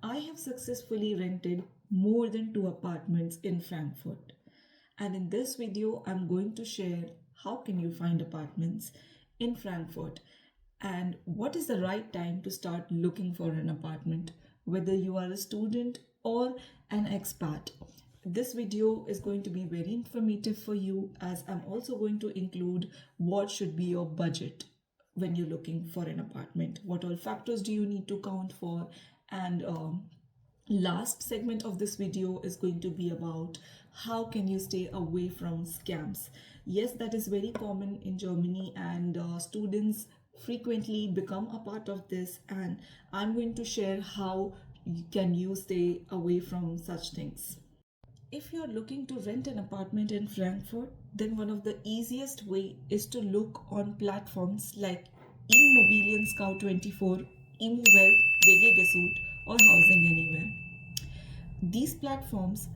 I have successfully rented more than 2 apartments in Frankfurt. And in this video, I'm going to share how can you find apartments in Frankfurt and what is the right time to start looking for an apartment, whether you are a student or an expat. This video is going to be very informative for you, as I'm also going to include what should be your budget when you're looking for an apartment, what all factors do you need to count for, and last segment of this video is going to be about how can you stay away from scams. Yes, that is very common in Germany, and students frequently become a part of this, and I'm going to share how can you stay away from such things. If you're looking to rent an apartment in Frankfurt, then one of the easiest way is to look on platforms like Immobilien Scout 24, ImmoWelt, WG Gesucht, or Housing Anywhere. These platforms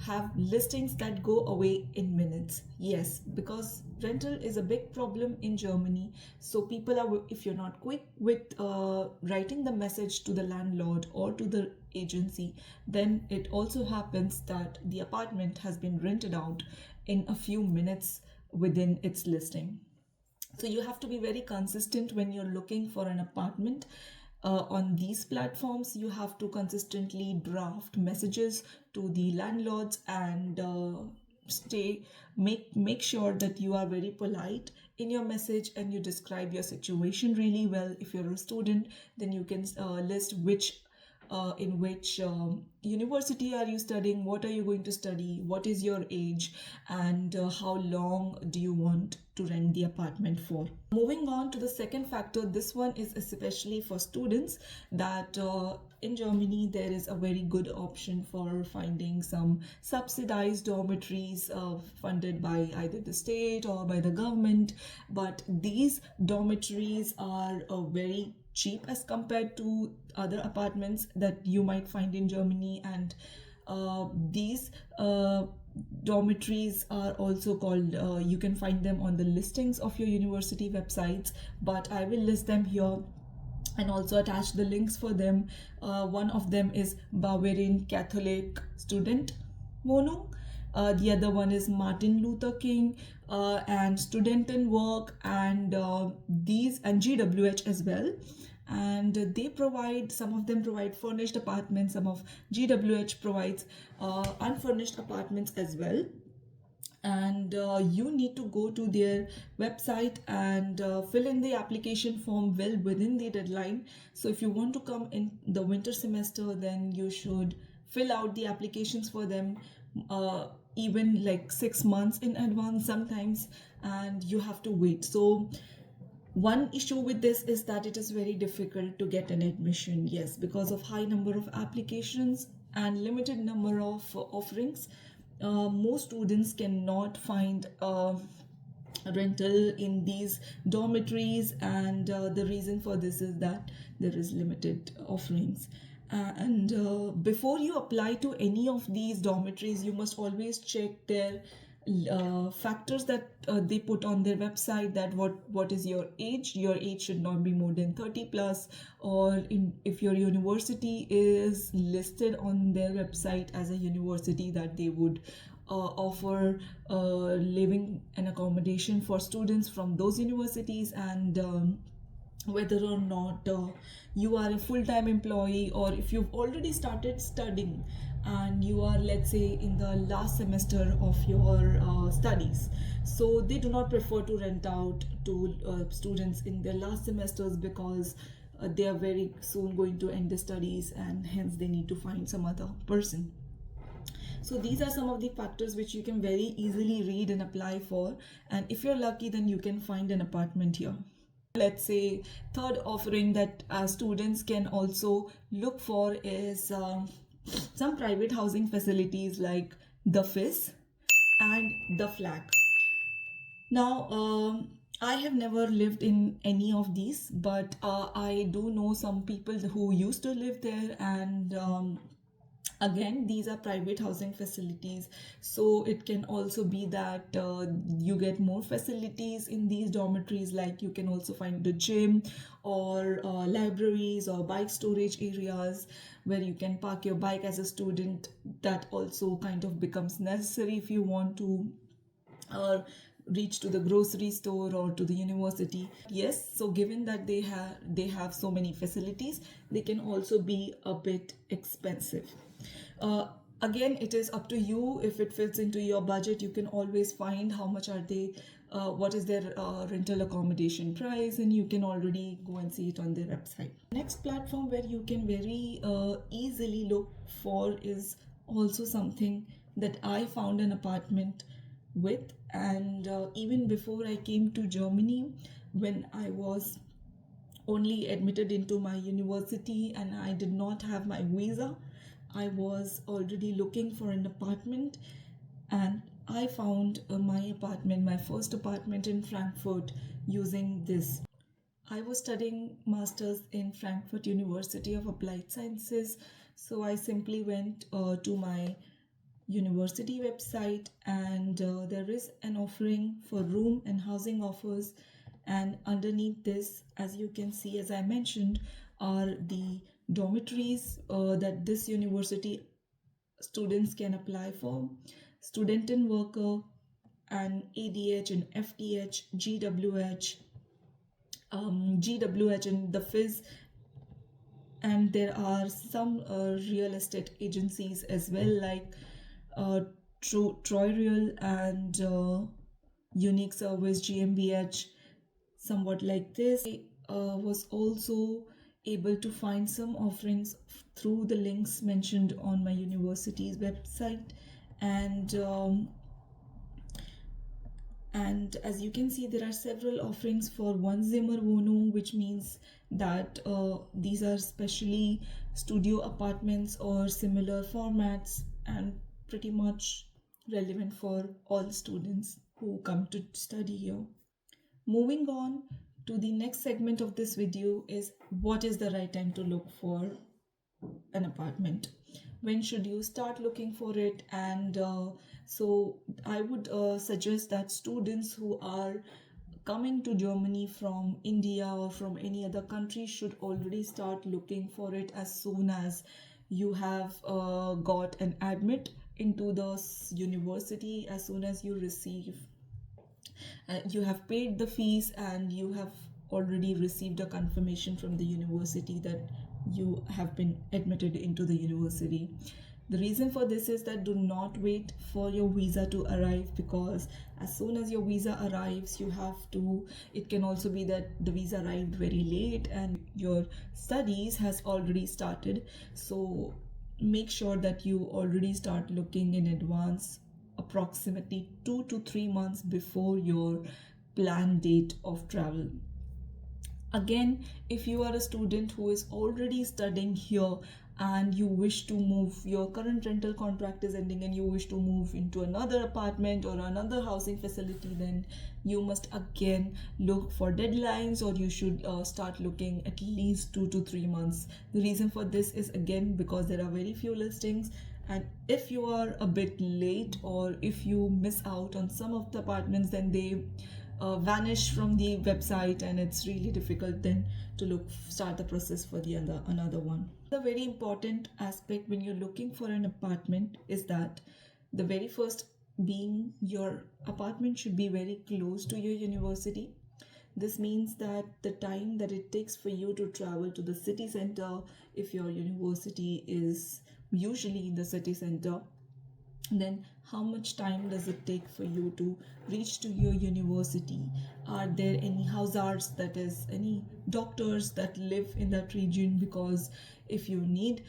have listings that go away in minutes. Yes, because rental is a big problem in Germany. So people are, if you're not quick with writing the message to the landlord or to the agency, then it also happens that the apartment has been rented out in a few minutes within its listing. So you have to be very consistent when you're looking for an apartment. On these platforms, you have to consistently draft messages to the landlords and make sure that you are very polite in your message and you describe your situation really well. If you're a student, then you can list in which university are you studying, what are you going to study, what is your age, and how long do you want to rent the apartment for. Moving on to the second factor, this one is especially for students, that in Germany there is a very good option for finding some subsidized dormitories funded by either the state or by the government, but these dormitories are very cheap as compared to other apartments that you might find in Germany, and these dormitories are also called, you can find them on the listings of your university websites, but I will list them here and also attach the links for them. One of them is Bavarian Catholic Student Wohnung. The other one is Martin Luther King and Studentenwerk, and these and GWH as well. And they provide, some of them provide furnished apartments, some of GWH provides unfurnished apartments as well. And you need to go to their website and fill in the application form well within the deadline. So if you want to come in the winter semester, then you should fill out the applications for them even like 6 months in advance sometimes, and you have to wait. So one issue with this is that it is very difficult to get an admission. Yes, because of high number of applications and limited number of offerings, most students cannot find rental in these dormitories, and the reason for this is that there is limited offerings. And before you apply to any of these dormitories, you must always check their factors that they put on their website, that what is your age. Your age should not be more than 30 plus, or if your university is listed on their website as a university that they would offer living and accommodation for students from those universities, and whether or not you are a full-time employee, or if you've already started studying and you are, let's say, in the last semester of your studies. So they do not prefer to rent out to students in their last semesters, because they are very soon going to end the studies, and hence they need to find some other person. So these are some of the factors which you can very easily read and apply for, and if you're lucky, then you can find an apartment here. Let's say third offering that students can also look for is some private housing facilities like the FIS and the FLAG. Now, I have never lived in any of these, but I do know some people who used to live there, and Again, these are private housing facilities, so it can also be that you get more facilities in these dormitories, like you can also find the gym or libraries or bike storage areas where you can park your bike as a student. That also kind of becomes necessary if you want to reach to the grocery store or to the university. Yes, so given that they have so many facilities, they can also be a bit expensive. uh, Again, it is up to you. If it fits into your budget, you can always find how much are they, what is their rental accommodation price, and you can already go and see it on their website. Next platform where you can very easily look for is also something that I found an apartment with. And even before I came to Germany, when I was only admitted into my university and I did not have my visa, I was already looking for an apartment, and I found my apartment, my first apartment in Frankfurt, using this. I was studying masters in Frankfurt University of Applied Sciences, so I simply went to my university website, and there is an offering for room and housing offers. And underneath this, as you can see, as I mentioned, are the dormitories that this university students can apply for: student and worker, and ADH and FTH, GWH and the FIZ. And there are some real estate agencies as well, like uh, Troy Real and Unique Service, GmbH, somewhat like this. I was also able to find some offerings through the links mentioned on my university's website. And as you can see, there are several offerings for one Zimmer Wohnung, which means that these are specially studio apartments or similar formats, and pretty much relevant for all students who come to study here. Moving on to the next segment of this video is, what is the right time to look for an apartment? When should you start looking for it? And so I would suggest that students who are coming to Germany from India or from any other country should already start looking for it as soon as you have got an admit into the university. As soon as you receive, you have paid the fees and you have already received a confirmation from the university that you have been admitted into the university. The reason for this is that do not wait for your visa to arrive, because as soon as your visa arrives, you have to, it can also be that the visa arrived very late and your studies has already started. So make sure that you already start looking in advance, approximately 2 to 3 months before your planned date of travel. Again, if you are a student who is already studying here and you wish to move, your current rental contract is ending and you wish to move into another apartment or another housing facility, then you must again look for deadlines, or you should start looking at least 2 to 3 months. The reason for this is again because there are very few listings, and if you are a bit late or if you miss out on some of the apartments, then they vanish from the website, and it's really difficult then to start the process for the another one. The very important aspect when you're looking for an apartment is that the very first being, your apartment should be very close to your university. This means that the time that it takes for you to travel to the city center, if your university is usually in the city center, then how much time does it take for you to reach to your university? Are there any hazards, that is any doctors that live in that region? Because if you need,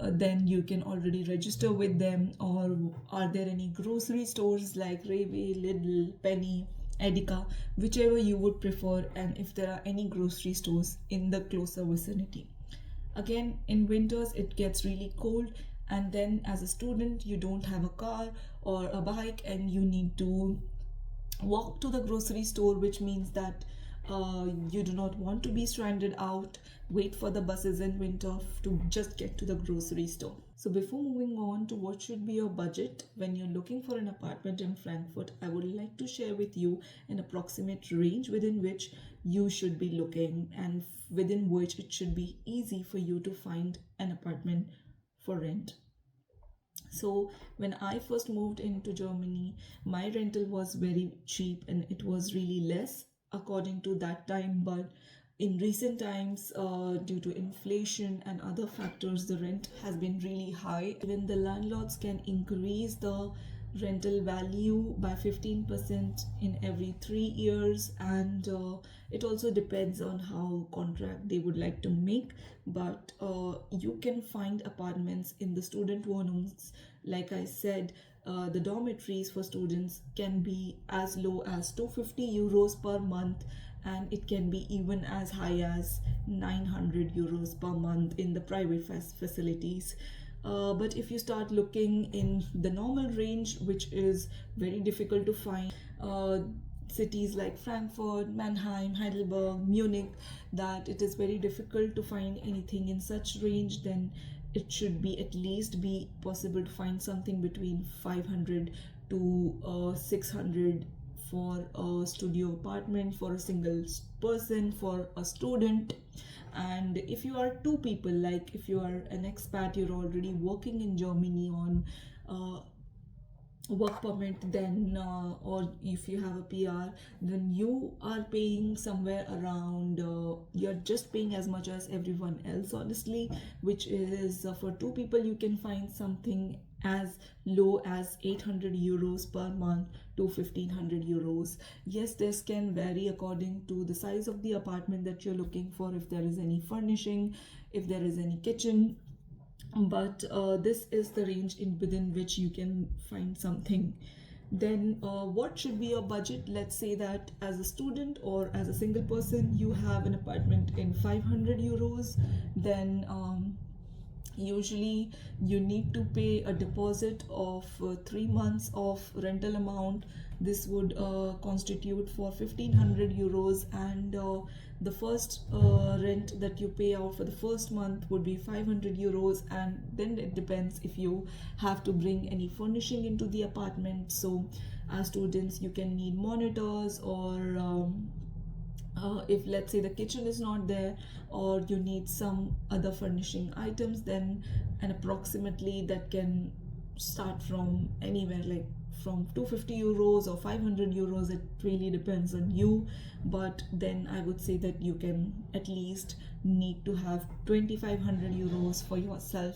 then you can already register with them. Or are there any grocery stores like Railway, Lidl, Penny, Edeka, whichever you would prefer, and if there are any grocery stores in the closer vicinity. Again, in winters it gets really cold, and then as a student you don't have a car or a bike and you need to walk to the grocery store, which means that you do not want to be stranded out, wait for the buses in winter to just get to the grocery store. So before moving on to what should be your budget when you're looking for an apartment in Frankfurt, I would like to share with you an approximate range within which you should be looking, and within which it should be easy for you to find an apartment for rent. So when I first moved into Germany, my rental was very cheap and it was really less according to that time. But in recent times, due to inflation and other factors, the rent has been really high. Even the landlords can increase the rental value by 15% in every 3 years, and it also depends on how contract they would like to make. But you can find apartments in the student homes. Like I said, the dormitories for students can be as low as 250 euros per month, and it can be even as high as 900 euros per month in the private facilities. But if you start looking in the normal range, which is very difficult to find, cities like Frankfurt, Mannheim, Heidelberg, Munich, that it is very difficult to find anything in such range, then it should be at least be possible to find something between 500 to 600 for a studio apartment for a single person, for a student. And if you are two people, like if you are an expat, you're already working in Germany on work permit, then or if you have a PR, then you are paying somewhere around you're just paying as much as everyone else, honestly, which is for two people you can find something as low as 800 euros per month to 1500 euros. Yes, this can vary according to the size of the apartment that you're looking for, if there is any furnishing, if there is any kitchen, but this is the range within which you can find something. Then what should be your budget? Let's say that as a student or as a single person you have an apartment in 500 euros, then usually you need to pay a deposit of 3 months of rental amount. This would constitute for 1500 euros, and the first rent that you pay out for the first month would be 500 euros, and then it depends if you have to bring any furnishing into the apartment. So as students you can need monitors, or if let's say the kitchen is not there, or you need some other furnishing items, then and approximately that can start from anywhere, like from 250 euros or 500 euros. It really depends on you, but then I would say that you can at least need to have 2500 euros for yourself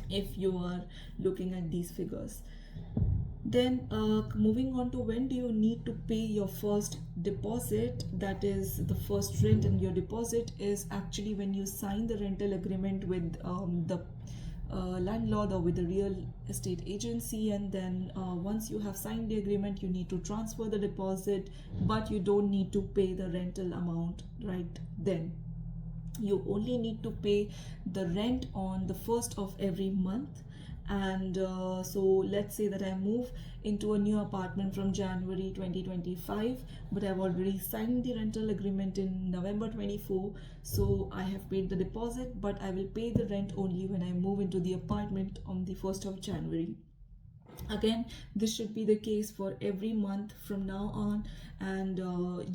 if you are looking at these figures. Then moving on to when do you need to pay your first deposit, that is the first rent. And your deposit is actually when you sign the rental agreement with the landlord or with the real estate agency, and then once you have signed the agreement you need to transfer the deposit, but you don't need to pay the rental amount right then. You only need to pay the rent on the first of every month. And so let's say that I move into a new apartment from January 2025, but I've already signed the rental agreement in November 24. So I have paid the deposit, but I will pay the rent only when I move into the apartment on the 1st of January. Again, this should be the case for every month from now on, and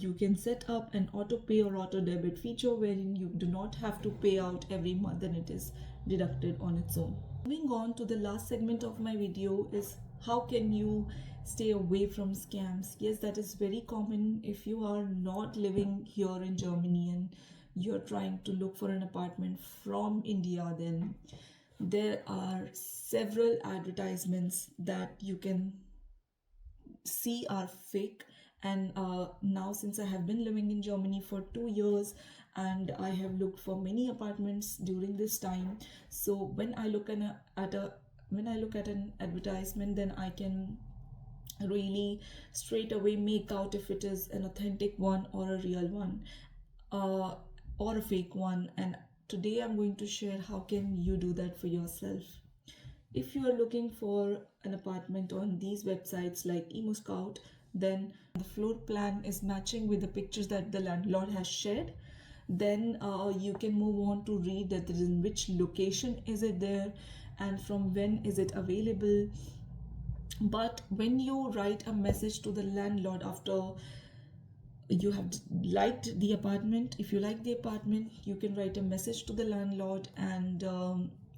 you can set up an auto pay or auto debit feature wherein you do not have to pay out every month and it is deducted on its own. Moving on to the last segment of my video is how can you stay away from scams. Yes, that is very common. If you are not living here in Germany and you're trying to look for an apartment from India, then there are several advertisements that you can see are fake. And now, since I have been living in Germany for 2 years and I have looked for many apartments during this time, so when I look at an advertisement, then I can really straight away make out if it is an authentic one or a real one, uh, or a fake one. And today I'm going to share how can you do that for yourself. If you are looking for an apartment on these websites like Emo Scout, then the floor plan is matching with the pictures that the landlord has shared, then you can move on to read that in which location is it there and from when is it available. But when you write a message to the landlord after you have liked the apartment, if you like the apartment, you can write a message to the landlord, and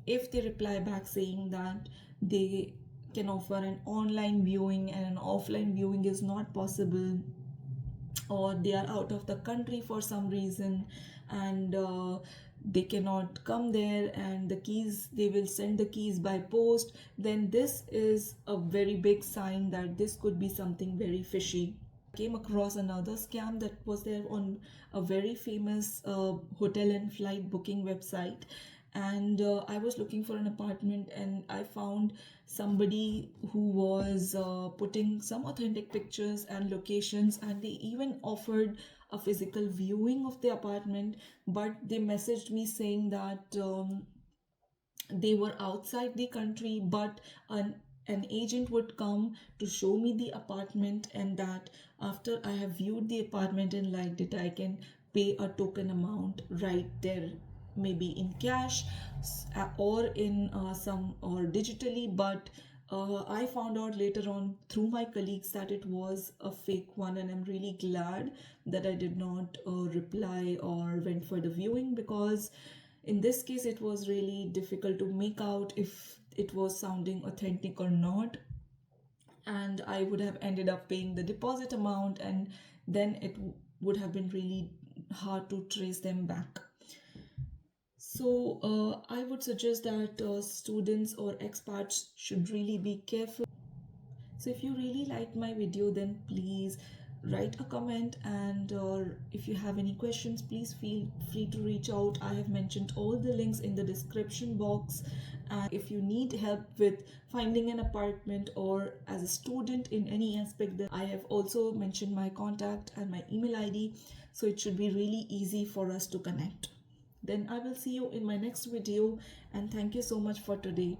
if they reply back saying that they can offer an online viewing and an offline viewing is not possible, or they are out of the country for some reason and they cannot come there, and the keys, they will send the keys by post, then this is a very big sign that this could be something very fishy. Came across another scam that was there on a very famous hotel and flight booking website, and I was looking for an apartment and I found somebody who was putting some authentic pictures and locations, and they even offered a physical viewing of the apartment, but they messaged me saying that they were outside the country, but an agent would come to show me the apartment, and that after I have viewed the apartment and liked it, I can pay a token amount right there, maybe in cash or in some or digitally. But I found out later on through my colleagues that it was a fake one, and I'm really glad that I did not reply or went for the viewing, because in this case it was really difficult to make out if it was sounding authentic or not, and I would have ended up paying the deposit amount, and then it would have been really hard to trace them back. So I would suggest that students or expats should really be careful. So if you really liked my video, then please write a comment, and if you have any questions, please feel free to reach out. I have mentioned all the links in the description box, and if you need help with finding an apartment or as a student in any aspect, then I have also mentioned my contact and my email ID, so it should be really easy for us to connect. Then I will see you in my next video, and thank you so much for today.